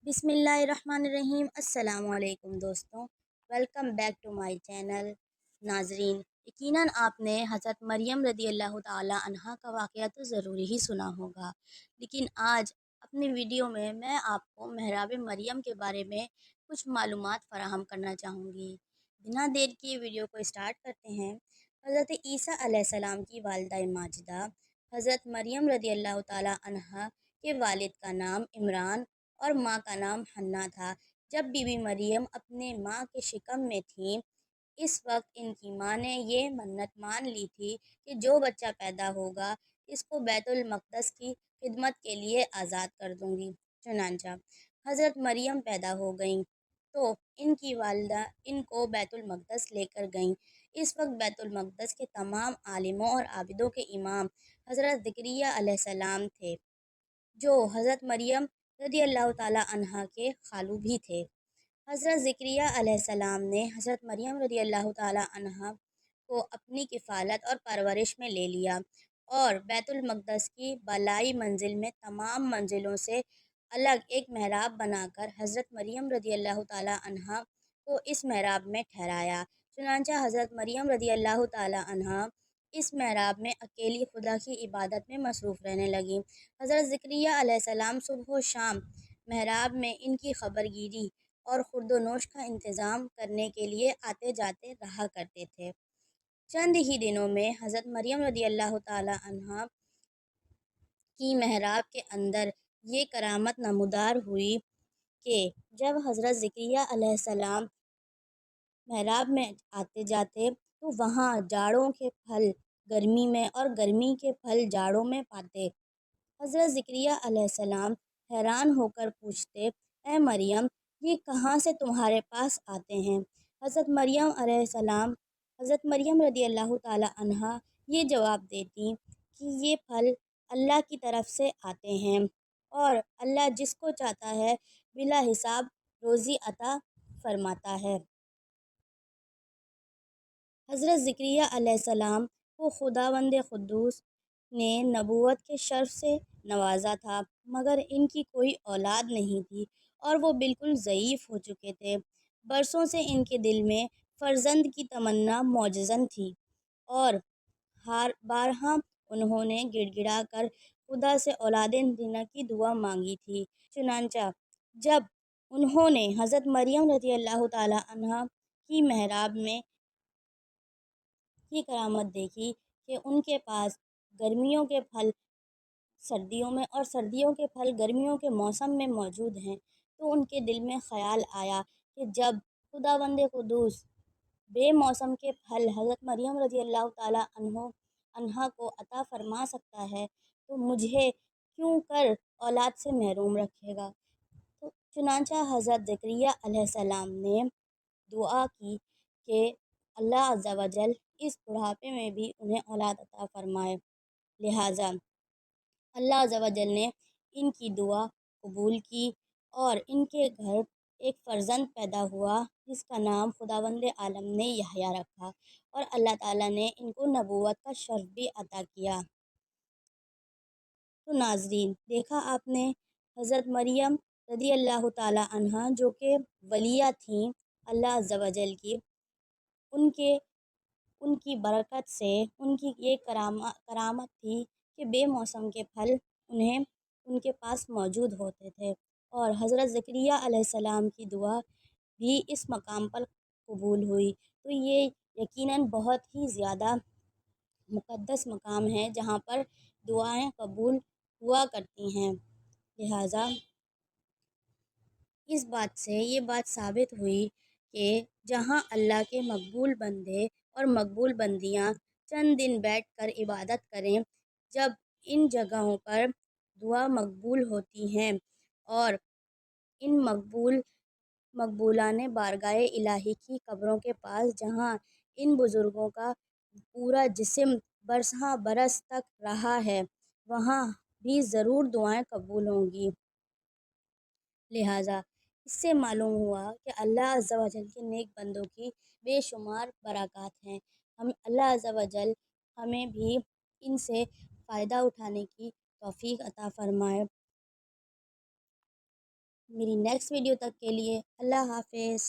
बिस्मिल्लाहिर्रहमानिर्रहीम। अस्सलाम वालेकुम दोस्तों, welcome back to my channel. नाजरीन, यकीनन आपने हज़रत मरियम रदी अल्लाह ताला अन्हा का वाक़या तो ज़रूर ही सुना होगा, लेकिन आज अपनी वीडियो में मैं आपको महराब मरियम के बारे में कुछ मालूमात फ़राहम करना चाहूँगी। बिना देर किए वीडियो को स्टार्ट करते हैं। हज़रत ईसा अलैहिस्सलाम की वालिदा माजिदा हज़रत मरियम रदी अल्लाह ताला अन्हा के वालिद का नाम इमरान और माँ का नाम हन्ना था। जब बीबी मरियम अपने माँ के शिकम में थीं, इस वक्त इनकी माँ ने ये मन्नत मान ली थी कि जो बच्चा पैदा होगा इसको बैतुल मक़दस की खिदमत के लिए आज़ाद कर दूंगी। चुनांचा हज़रत मरियम पैदा हो गईं तो इनकी वालिदा इनको बैतुल मक़दस लेकर गईं। इस वक्त बैतुल मक़दस के तमाम आलिमों और आबिदों के इमाम हज़रत ज़करिया अलैहिस्सलाम थे, जो हज़रत मरियम रदी अल्लाह ताला अन्हा के खालू भी थे। हज़रत ज़करिया अलैहिस्सलाम ने हज़रत मरियम रदी अल्लाह ताला अन्हा को अपनी किफ़ालत और परवरिश में ले लिया और बैतुल मक़दस की बालाई मंजिल में तमाम मंजिलों से अलग एक महराब बनाकर हज़रत मरियम रदी अल्लाह ताला अन्हा को इस महराब में ठहराया। चुनांचा हज़रत मरियम रदी अल्लाह ताला अन्हा इस महराब में अकेली खुदा की इबादत में मसरूफ़ रहने लगी। हज़रत ज़करिया अलैहिस्सलाम सुबह व शाम महराब में इनकी खबरगिरी और खुर्दोनोश का इंतज़ाम करने के लिए आते जाते रहा करते थे। चंद ही दिनों में हज़रत मरियम रदी अल्लाह ताला अन्हा की महराब के अंदर ये करामत नमूदार हुई कि जब हज़रत ज़करिया अलैहिस्सलाम महराब में आते जाते तो वहाँ जाड़ों के फल गर्मी में और गर्मी के फल जाड़ों में पाते। हज़रत ज़करिया अलैहिस्सलाम हैरान होकर पूछते, ए मरियम, ये कहाँ से तुम्हारे पास आते हैं? हज़रत मरियम रदी अल्लाह ताला अन्हा ये जवाब देती कि ये फल अल्लाह की तरफ से आते हैं और अल्लाह जिसको चाहता है बिला हिसाब रोज़ी अता फरमाता है। हज़रत ज़करिया अलैहिस्सलाम को खुदावंद क़ुद्दूस ने नबूवत के शर्फ़ से नवाज़ा था, मगर इनकी कोई औलाद नहीं थी और वो बिल्कुल ज़ईफ़ हो चुके थे। बरसों से इनके दिल में फ़र्ज़ंद की तमन्ना मौजज़न थी और हार बारहा उन्होंने गिड़गिड़ा कर खुदा से औलादे देने की दुआ मांगी थी। चुनांचा जब उन्होंने हज़रत मरियम रज़ी अल्लाह ताला अन्हा की महराब में की करामत देखी कि उनके पास गर्मियों के फल सर्दियों में और सर्दियों के फल गर्मियों के मौसम में मौजूद हैं, तो उनके दिल में ख़याल आया कि जब खुदावंद कुद्दूस बेमौसम के फल हज़रत मरियम रज़ी अल्लाह ताला अन्हा को अता फ़रमा सकता है, तो मुझे क्यों कर औलाद से महरूम रखेगा। तो चुनांचा हज़रत ज़करिया अलैहिस्सलाम ने दुआ की कि अल्लाह अज़्ज़ा वजल इस बुढ़ापे में भी उन्हें औलाद अता फ़रमाए। लिहाजा अल्लाह अज़्ज़ा वजल ने इनकी दुआ कबूल की और इनके घर एक फ़र्ज़ंद पैदा हुआ जिसका नाम खुदावंद आलम ने यहया रखा और अल्लाह ताला ने इनको नबूवत का शर्फ़ भी अता किया। तो नाज़रीन, देखा आपने हज़रत मरियम रदी अल्लाह ताला अन्हा जो कि वलिया थीं अल्लाह अज़्ज़ा वजल की, उनके उनकी बरकत से उनकी ये करामत थी कि बेमौसम के फल उन्हें उनके पास मौजूद होते थे और हज़रत ज़करिया अलैहिस्सलाम की दुआ भी इस मकाम पर कबूल हुई। तो ये यकीनन बहुत ही ज़्यादा मुक़द्दस मकाम है जहाँ पर दुआएं कबूल हुआ करती हैं। लिहाजा इस बात से ये बात साबित हुई कि जहाँ अल्लाह के मकबूल बंदे और मकबूल बंदियाँ चंद दिन बैठकर इबादत करें, जब इन जगहों पर दुआ मकबूल होती हैं और इन मकबूलाने बारगाह इलाही की कब्रों के पास जहाँ इन बुज़ुर्गों का पूरा जिस्म बरसों बरस तक रहा है, वहाँ भी ज़रूर दुआएं कबूल होंगी। लिहाजा इससे मालूम हुआ कि अल्लाह अज़्ज़ा वजल के नेक बंदों की बेशुमार बरक़ात हैं। हम अल्लाह अज़्ज़ा वजल हमें भी इनसे फ़ायदा उठाने की तौफ़ीक़ अता फ़रमाए। میری نیکسٹ ویڈیو تک کے لیے اللہ حافظ۔